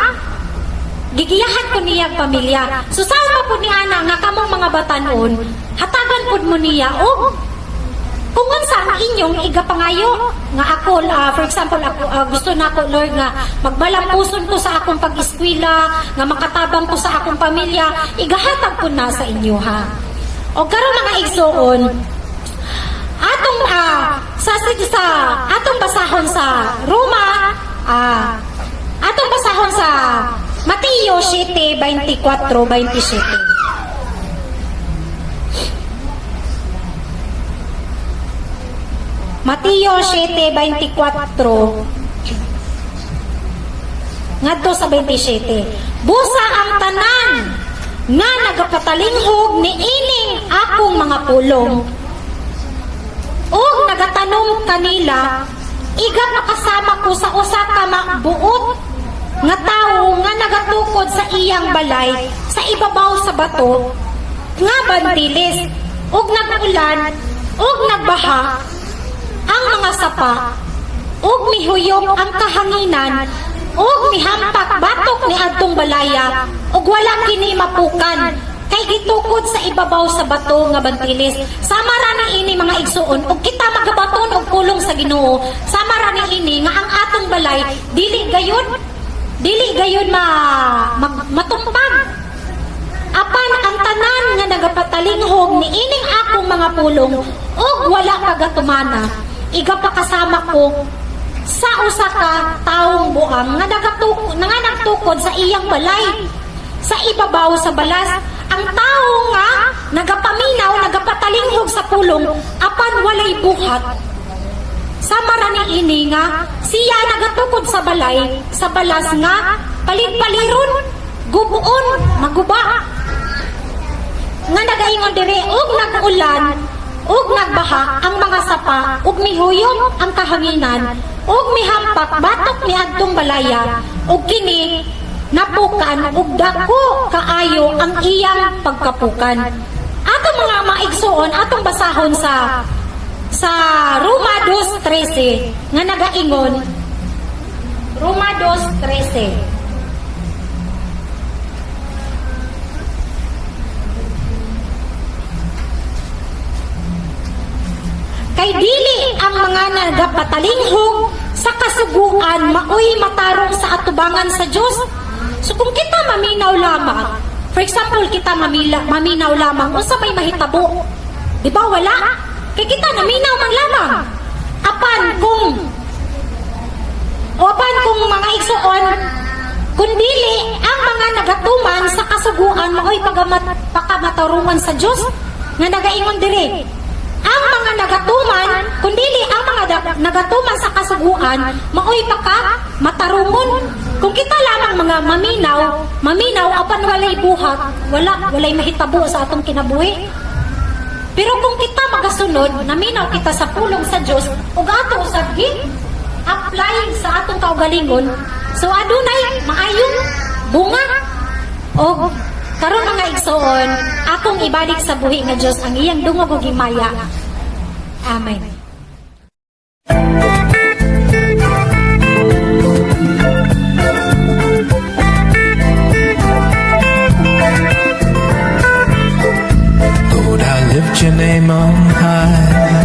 gigiyahan ko niya pamilya. So sama po ni ana nga kamong mga batanon, hatagan pud mo niya og kung unsa ang inyong igapangayo nga ako for example ako gusto nako Lord nga magbalampuson ko sa akong pag-eskwela, nga makatabang ko sa akong pamilya, igahatag ko na sa inyo ha. O karon mga igsoon, atong atong basahon sa Roma, atong basahon sa Mateo 7:24-27. Mateo 7:24 ngadto sa 27. Busa ang tanan nga nagapatalinghog ni ining akong mga pulong ug nagatanong kanila, iga makasama ko sa usa ka buot nga tawo nga nagatukod sa iyang balay sa ibabaw sa bato nga bandilis ug nagulan ug nagbaha ang mga sapa ug mihuyop ang kahanginan ug mihampak batok ni adtong balaya ug wala kini mapukan kay gitukod sa ibabaw sa bato nga bantilis. Sama ra ni ini mga igsuon ug kita magabaton og pulong sa Ginoo. Sama ra ni ini nga ang atong balay dili gayud matumpag. Apan ang tanan nga nagapatalinghog ni ining akong mga pulong ug wala kagatumana, iga pakasama ko sa usa ka taong buang nga nagtukod sa iyang balay sa ibabaw sa balas. Ang tao nga nagapaminaw, nagapatalinghog sa pulong apan walay buhat. Sama ra ni ini nga siya nagatukod sa balay sa balas nga palit-paliron, gubuon, maguba. Nga nagaingon dire og nag-ulan ug nagbaha ang mga sapa ug mihuyom ang kahanginan ug mihampak batok ni adtong balaya ug kini napukan ug dako kaayo ang iyang pagkapukan. Atong mga maigsuon atong basahon sa Roma 2:13 nga nagaingon, Roma 2:13. Kay dili ang mga nagapatalinghog sa kasuguan maoy matarong sa atubangan sa Dios. So kung kita maminaw lamang, for example, kita maminaw lamang o sa may mahitabo, di ba wala? Kaya kita naminaw man lamang. Apan kung mga igsuon, kung dili ang mga nagatuman sa kasuguan maoy pagamatarungan sa Dios, nga nagaingon dire. Ang mga nagatuman, kung dili ang mga nagatuman sa kasuguan, maoy matarungon. Kung kita lamang mga maminaw apan walay buhat, walay mahitabo sa atong kinabuhi. Pero kung kita magasunod, naminaw kita sa pulong sa Dios ug ato usab apply sa atong kaugalingon, so adunay maayong bunga. O karon mga igsoon, akong ibalik sa buhi nga Dios ang iyang dungog ug himaya. Amen. Lord, I lift your name on high.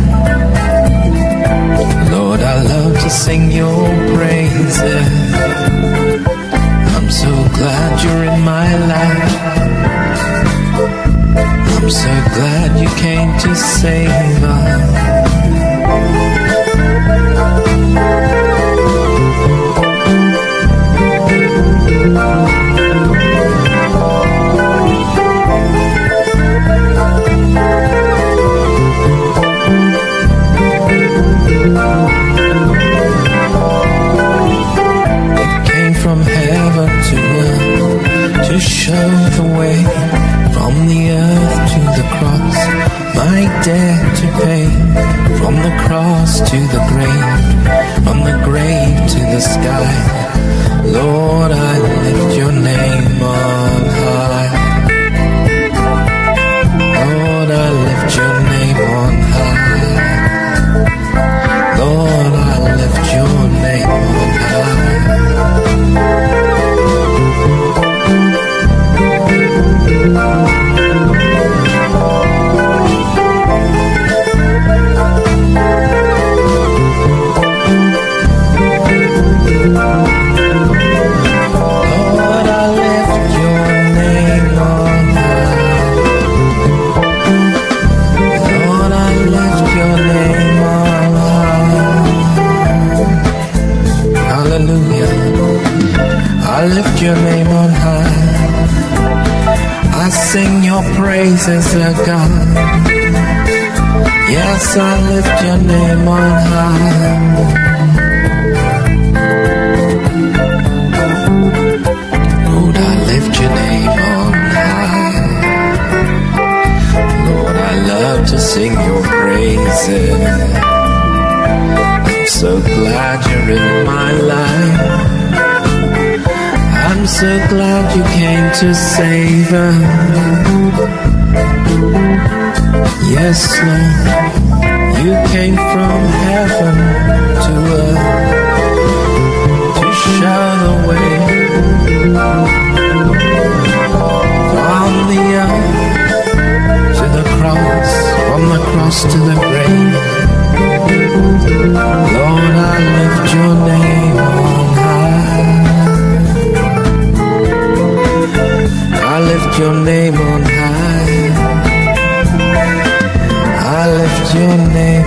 Lord, I love to sing your praises. I'm so glad you're in my life. I'm so glad you came to save us. name from the grave to the sky. Lord, I lift your name on high. Lord, I lift your name on high. Lord, I lift your name on high. Lord, I lift your name on high. Lord, I lift your name on high. Hallelujah. I lift your name on high. I sing your praises, O God. Yes, I lift your name on high. Lord, I lift your name on high. Lord, I love to sing your praises. I'm so glad you're in my life. I'm so glad you came to save us. Yes, Lord, you came from heaven to earth to show the way. From the earth to the cross, from the cross to the grave. Lord, I lift your name on high. I lift your name on high. I lift your name